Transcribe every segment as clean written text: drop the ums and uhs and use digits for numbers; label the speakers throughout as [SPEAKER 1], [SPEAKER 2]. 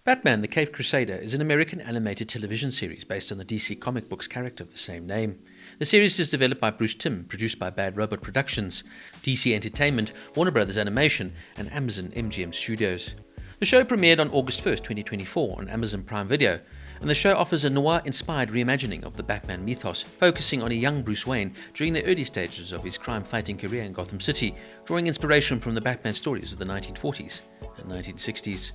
[SPEAKER 1] Batman the Caped Crusader is an American animated television series based on the DC comic books character of the same name. The series is developed by Bruce Timm, produced by Bad Robot Productions, DC Entertainment, Warner Brothers Animation, and Amazon MGM Studios. The show premiered on August 1st, 2024 on Amazon Prime Video, and the show offers a noir-inspired reimagining of the Batman mythos, focusing on a young Bruce Wayne during the early stages of his crime-fighting career in Gotham City, drawing inspiration from the Batman stories of the 1940s and 1960s.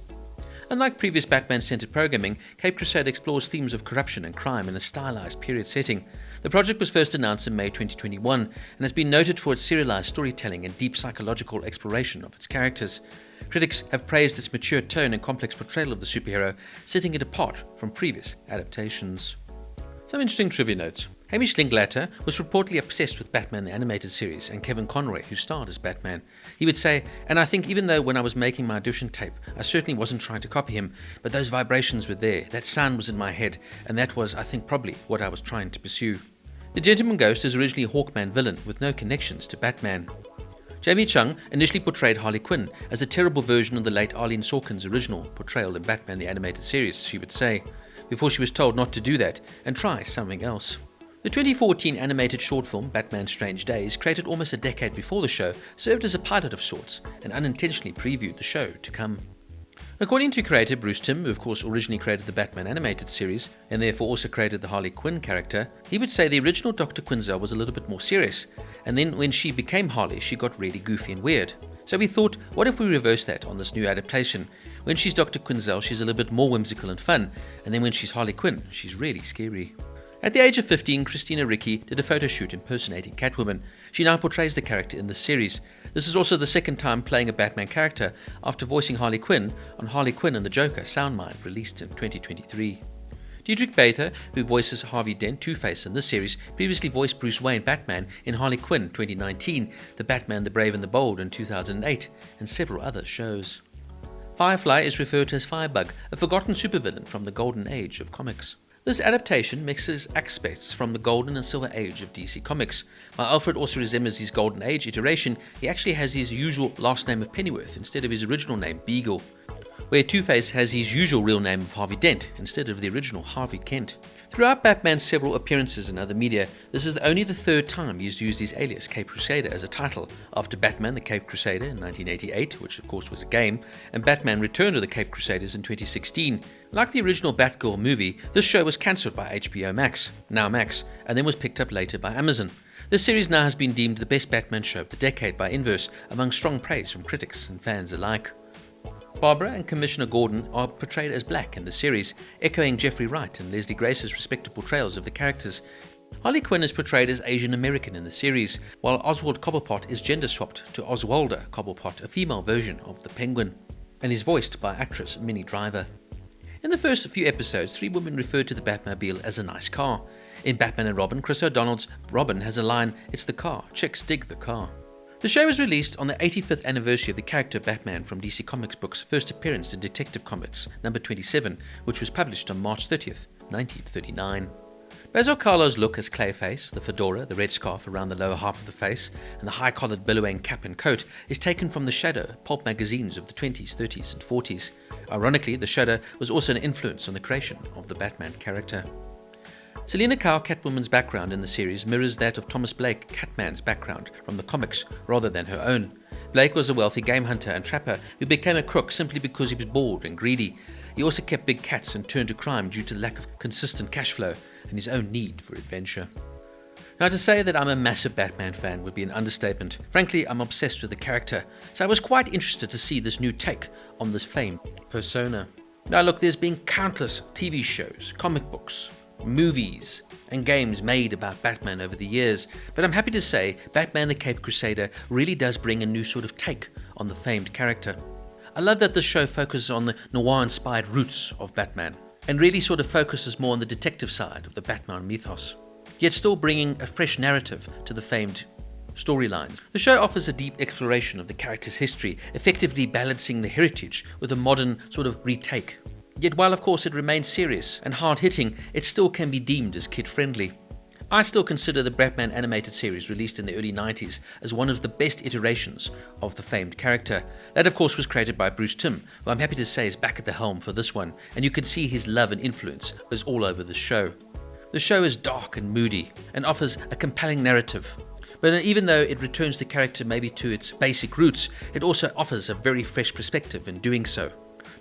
[SPEAKER 1] Unlike previous Batman-centered programming, Caped Crusader explores themes of corruption and crime in a stylized period setting. The project was first announced in May 2021 and has been noted for its serialized storytelling and deep psychological exploration of its characters. Critics have praised its mature tone and complex portrayal of the superhero, setting it apart from previous adaptations. Some interesting trivia notes. Hamish Linklater was reportedly obsessed with Batman the Animated Series and Kevin Conroy, who starred as Batman. He would say, "And I think even though when I was making my audition tape, I certainly wasn't trying to copy him, but those vibrations were there, that sound was in my head, and that was, I think, probably what I was trying to pursue." The Gentleman Ghost is originally a Hawkman villain with no connections to Batman. Jamie Chung initially portrayed Harley Quinn as a terrible version of the late Arlene Sorkin's original portrayal in Batman the Animated Series, she would say, before she was told not to do that and try something else. The 2014 animated short film Batman Strange Days, created almost a decade before the show, served as a pilot of sorts and unintentionally previewed the show to come. According to creator Bruce Timm, who of course originally created the Batman animated series and therefore also created the Harley Quinn character, he would say the original Dr. Quinzel was a little bit more serious, and then when she became Harley she got really goofy and weird. So we thought, what if we reverse that on this new adaptation? When she's Dr. Quinzel she's a little bit more whimsical and fun, and then when she's Harley Quinn she's really scary. At the age of 15, Christina Ricci did a photo shoot impersonating Catwoman. She now portrays the character in the series. This is also the second time playing a Batman character after voicing Harley Quinn on Harley Quinn and the Joker Soundmind, released in 2023. Diedrich Bader, who voices Harvey Dent, Two-Face in this series, previously voiced Bruce Wayne Batman in Harley Quinn 2019, The Batman, the Brave and the Bold in 2008, and several other shows. Firefly is referred to as Firebug, a forgotten supervillain from the golden age of comics. This adaptation mixes aspects from the golden and silver age of DC Comics. While Alfred also resembles his golden age iteration, he actually has his usual last name of Pennyworth instead of his original name, Beagle, where Two-Face has his usual real name of Harvey Dent instead of the original Harvey Kent. Throughout Batman's several appearances in other media, this is only the third time he's used his alias Caped Crusader as a title, after Batman the Caped Crusader in 1988, which of course was a game, and Batman Return to the Caped Crusaders in 2016. Like the original Batgirl movie, this show was cancelled by HBO Max, now Max, and then was picked up later by Amazon. This series now has been deemed the best Batman show of the decade by Inverse, among strong praise from critics and fans alike. Barbara and Commissioner Gordon are portrayed as black in the series, echoing Jeffrey Wright and Leslie Grace's respective portrayals of the characters. Harley Quinn is portrayed as Asian American in the series, while Oswald Cobblepot is gender swapped to Oswalda Cobblepot, a female version of the Penguin, and is voiced by actress Minnie Driver. In the first few episodes, three women referred to the Batmobile as a nice car. In Batman and Robin, Chris O'Donnell's Robin has a line, "It's the car, chicks dig the car." The show was released on the 85th anniversary of the character Batman from DC Comics books' first appearance in Detective Comics number 27, which was published on March 30th, 1939. Basil Karlo's look as Clayface, the fedora, the red scarf around the lower half of the face, and the high-collared billowing cap and coat is taken from the Shadow pulp magazines of the 20s, 30s, and 40s. Ironically, the Shadow was also an influence on the creation of the Batman character. Selena Kyle Catwoman's background in the series mirrors that of Thomas Blake Catman's background from the comics rather than her own. Blake was a wealthy game hunter and trapper who became a crook simply because he was bored and greedy. He also kept big cats and turned to crime due to the lack of consistent cash flow and his own need for adventure. Now, to say that I'm a massive Batman fan would be an understatement. Frankly, I'm obsessed with the character, so I was quite interested to see this new take on this famed persona. Now look, there's been countless TV shows, comic books, movies and games made about Batman over the years, but I'm happy to say Batman the Caped Crusader really does bring a new sort of take on the famed character. I love that this show focuses on the noir-inspired roots of Batman and really sort of focuses more on the detective side of the Batman mythos, yet still bringing a fresh narrative to the famed storylines. The show offers a deep exploration of the character's history, effectively balancing the heritage with a modern sort of retake. Yet while of course it remains serious and hard-hitting, it still can be deemed as kid-friendly. I still consider the Batman animated series released in the early 90s as one of the best iterations of the famed character. That of course was created by Bruce Timm, who I'm happy to say is back at the helm for this one, and you can see his love and influence is all over the show. The show is dark and moody, and offers a compelling narrative. But even though it returns the character maybe to its basic roots, it also offers a very fresh perspective in doing so.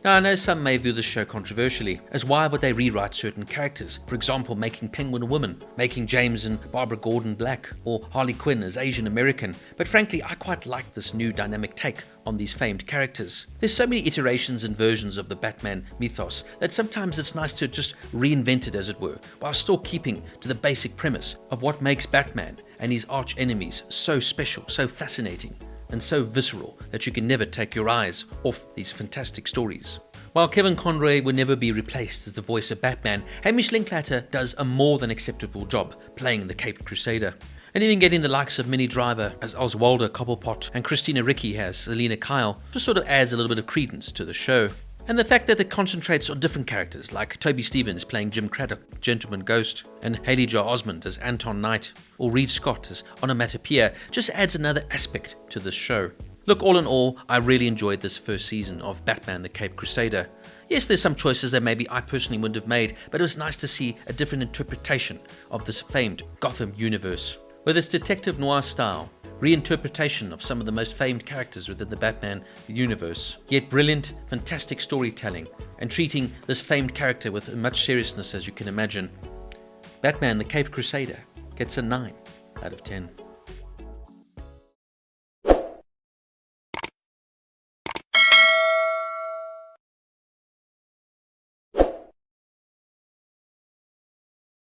[SPEAKER 1] Now, I know some may view this show controversially, as why would they rewrite certain characters? For example, making Penguin a woman, making James and Barbara Gordon black, or Harley Quinn as Asian American. But frankly, I quite like this new dynamic take on these famed characters. There's so many iterations and versions of the Batman mythos that sometimes it's nice to just reinvent it, as it were, while still keeping to the basic premise of what makes Batman and his arch enemies so special, so fascinating, and so visceral that you can never take your eyes off these fantastic stories. While Kevin Conroy will never be replaced as the voice of Batman, Hamish Linklater does a more than acceptable job playing the Caped Crusader. And even getting the likes of Minnie Driver as Oswaldo Cobblepot and Christina Ricci as Selina Kyle just sort of adds a little bit of credence to the show. And the fact that it concentrates on different characters like Toby Stephens playing Jim Craddock, Gentleman Ghost, and Haley Joel Osment as Anton Knight, or Reed Scott as Onomatopoeia just adds another aspect to this show. Look, all in all, I really enjoyed this first season of Batman the Caped Crusader. Yes, there's some choices that maybe I personally wouldn't have made, but it was nice to see a different interpretation of this famed Gotham universe. With its detective noir style, reinterpretation of some of the most famed characters within the Batman universe, yet brilliant, fantastic storytelling, and treating this famed character with as much seriousness as you can imagine, Batman the Caped Crusader gets a 9 out of 10.